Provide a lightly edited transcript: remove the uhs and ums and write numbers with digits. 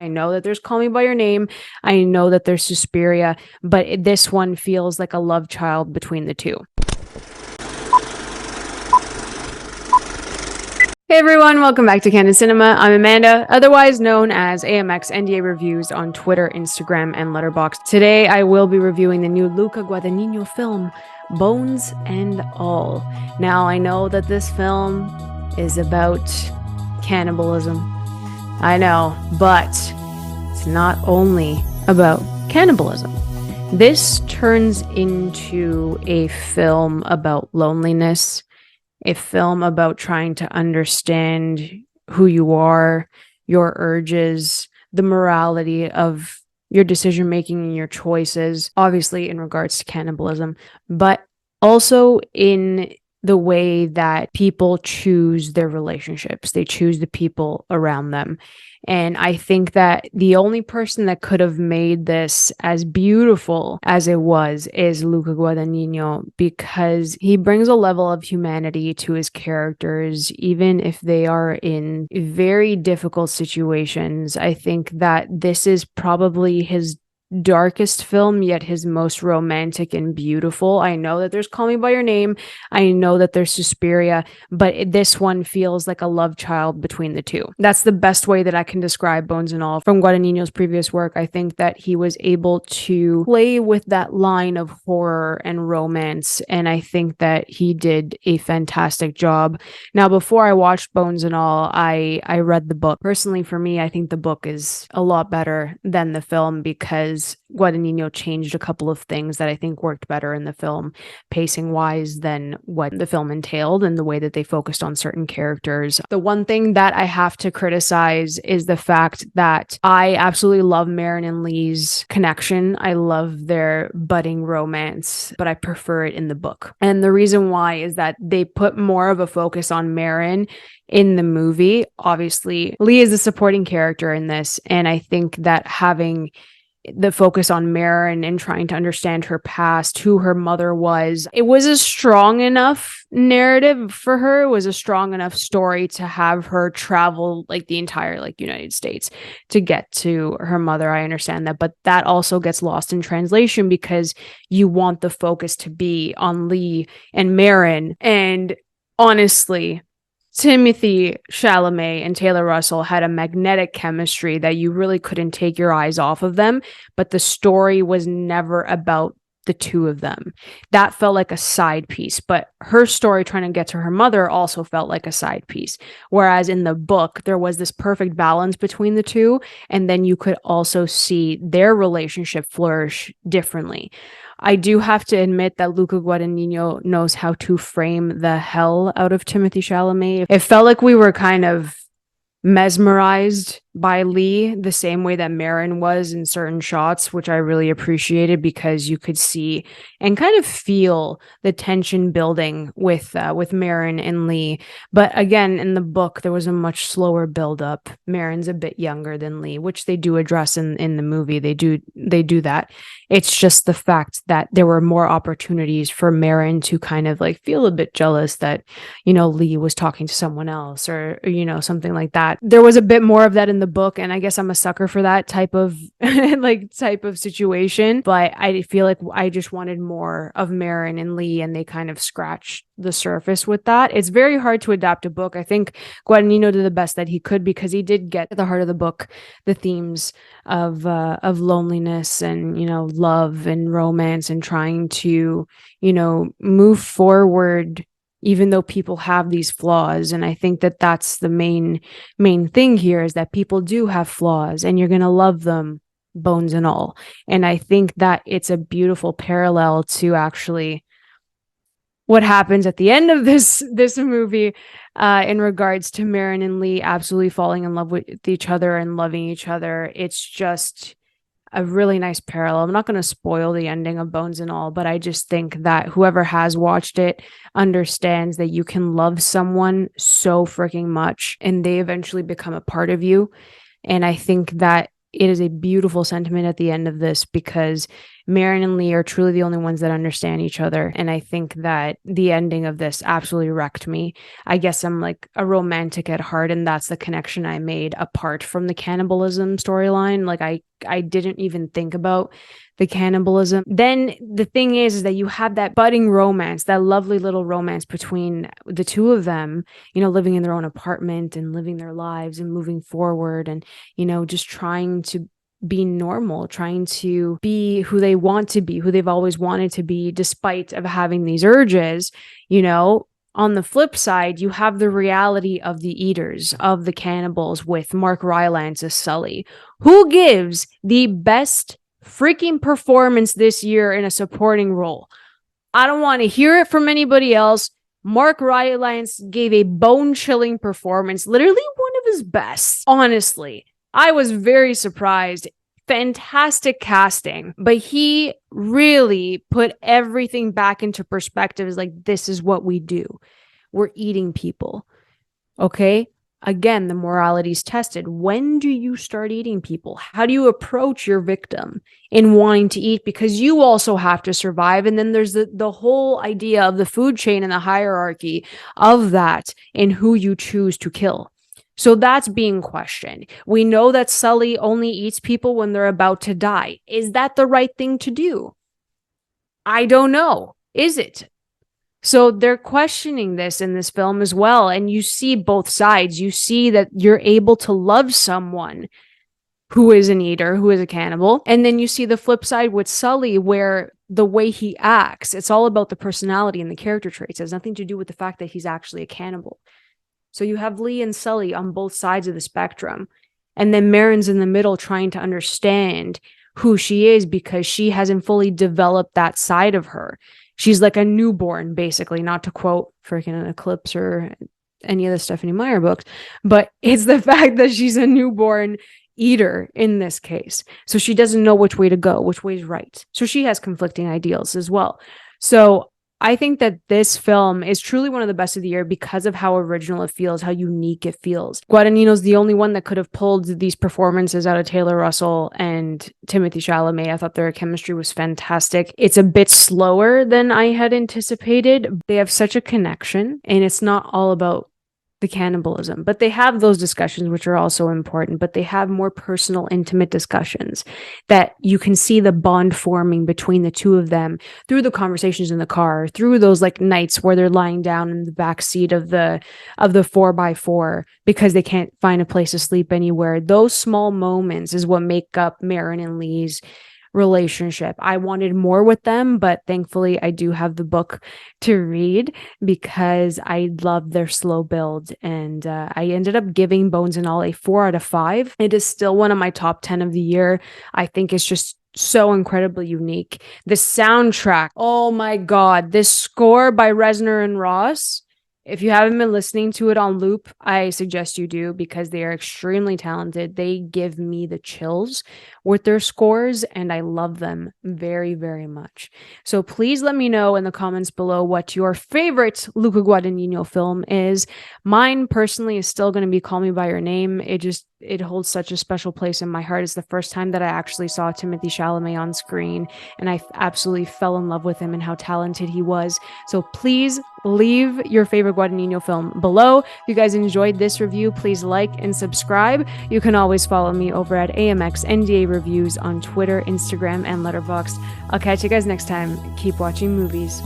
I know that there's Call Me By Your Name. I know that there's Suspiria, but this one feels like a love child between the two. Hey everyone, welcome back to Candid Cinema. I'm Amanda, otherwise known as AMX NDA Reviews on Twitter, Instagram, and Letterboxd. Today I will be reviewing the new Luca Guadagnino film, Bones and All. Now I know that this film is about cannibalism. I know, but it's not only about cannibalism. This turns into a film about loneliness, a film about trying to understand who you are, your urges, the morality of your decision-making and your choices, obviously in regards to cannibalism, but also in the way that people choose their relationships. They choose the people around them. And I think that the only person that could have made this as beautiful as it was is Luca Guadagnino, because he brings a level of humanity to his characters, even if they are in very difficult situations. I think that this is probably his darkest film, yet his most romantic and beautiful. I know that there's Call Me By Your Name. I know that there's Suspiria, but this one feels like a love child between the two. That's the best way that I can describe Bones and All from Guadagnino's previous work. I think that he was able to play with that line of horror and romance, and I think that he did a fantastic job. Now, before I watched Bones and All, I read the book. Personally, for me, I think the book is a lot better than the film because Guadagnino changed a couple of things that I think worked better in the film, pacing wise, than what the film entailed and the way that they focused on certain characters. The one thing that I have to criticize is the fact that I absolutely love Maren and Lee's connection. I love their budding romance, but I prefer it in the book. And the reason why is that they put more of a focus on Maren in the movie. Obviously, Lee is the supporting character in this, and I think that having the focus on Maren and trying to understand her past, who her mother was, it was a strong enough narrative for her. It was a strong enough story to have her travel like the entire United States to get to her mother. I understand that, but that also gets lost in translation because you want the focus to be on Lee and Maren. And honestly, Timotheé Chalamet and Taylor Russell had a magnetic chemistry that you really couldn't take your eyes off of them, but the story was never about the two of them. That felt like a side piece, but her story trying to get to her mother also felt like a side piece. Whereas in the book, there was this perfect balance between the two, and then you could also see their relationship flourish differently. I do have to admit that Luca Guadagnino knows how to frame the hell out of Timothée Chalamet. It felt like we were kind of mesmerized by Lee the same way that Maren was in certain shots, which I really appreciated because you could see and kind of feel the tension building with Maren and Lee. But again, in the book, there was a much slower buildup. Maren's a bit younger than Lee, which they do address in the movie. They do that. It's just the fact that there were more opportunities for Maren to kind of like feel a bit jealous that, Lee was talking to someone else or, something like that. There was a bit more of that in the book, and I guess I'm a sucker for that type of situation, but I feel like I just wanted more of Maren and Lee, and they kind of scratched the surface with that. It's very hard to adapt a book. I think Guadagnino did the best that he could because he did get at the heart of the book, the themes of loneliness and love and romance and trying to move forward even though people have these flaws. And I think that that's the main thing here, is that people do have flaws and you're going to love them, bones and all. And I think that it's a beautiful parallel to actually what happens at the end of this movie in regards to Maren and Lee absolutely falling in love with each other and loving each other. It's just a really nice parallel. I'm not going to spoil the ending of Bones and All, but I just think that whoever has watched it understands that you can love someone so freaking much and they eventually become a part of you. And I think that it is a beautiful sentiment at the end of this because Maren and Lee are truly the only ones that understand each other. And I think that the ending of this absolutely wrecked me. I guess I'm like a romantic at heart, and that's the connection I made apart from the cannibalism storyline. Like I didn't even think about the cannibalism. Then the thing is that you have that budding romance, that lovely little romance between the two of them, you know, living in their own apartment and living their lives and moving forward and, you know, just trying to be normal, trying to be who they want to be, who they've always wanted to be, despite of having these urges. You know, on the flip side, you have the reality of the eaters, of the cannibals, with Mark Rylance as Sully, who gives the best freaking performance this year in a supporting role. I don't want to hear it from anybody else. Mark Rylance gave a bone-chilling performance, literally one of his best. Honestly, I was very surprised. Fantastic casting, but he really put everything back into perspective. Is like, this is what we do. We're eating people. Okay? Again, the morality is tested. When do you start eating people? How do you approach your victim in wanting to eat? Because you also have to survive. And then there's the whole idea of the food chain and the hierarchy of that in who you choose to kill. So that's being questioned. We know that Sully only eats people when they're about to die. Is that the right thing to do? I don't know. Is it? So they're questioning this in this film as well. And you see both sides. You see that you're able to love someone who is an eater, who is a cannibal. And then you see the flip side with Sully, where the way he acts, it's all about the personality and the character traits. It has nothing to do with the fact that he's actually a cannibal. So you have Lee and Sully on both sides of the spectrum. And then Maren's in the middle trying to understand who she is because she hasn't fully developed that side of her. She's like a newborn, basically, not to quote freaking Eclipse or any of the Stephanie Meyer books, but it's the fact that she's a newborn eater in this case. So she doesn't know which way to go, which way is right. So she has conflicting ideals as well. So I think that this film is truly one of the best of the year because of how original it feels, how unique it feels. Guadagnino's the only one that could have pulled these performances out of Taylor Russell and Timothée Chalamet. I thought their chemistry was fantastic. It's a bit slower than I had anticipated. They have such a connection, and it's not all about the cannibalism, but they have those discussions, which are also important, but they have more personal, intimate discussions that you can see the bond forming between the two of them through the conversations in the car, through those like nights where they're lying down in the back seat of the 4x4 because they can't find a place to sleep anywhere. Those small moments is what make up Maren and Lee's relationship. I wanted more with them, but thankfully I do have the book to read because I love their slow build, and I ended up giving Bones and All a 4 out of 5. It is still one of my top 10 of the year. I think it's just so incredibly unique. The soundtrack, oh my god, this score by Reznor and Ross. If you haven't been listening to it on loop, I suggest you do because they are extremely talented. They give me the chills with their scores, and I love them very, very much. So please let me know in the comments below what your favorite Luca Guadagnino film is. Mine personally is still going to be Call Me By Your Name. It holds such a special place in my heart. It's the first time that I actually saw Timothée Chalamet on screen, and I absolutely fell in love with him and how talented he was. So please leave your favorite Guadagnino film below. If you guys enjoyed this review, please like and subscribe. You can always follow me over at AMX NDA Reviews on Twitter, Instagram, and Letterboxd. I'll catch you guys next time. Keep watching movies.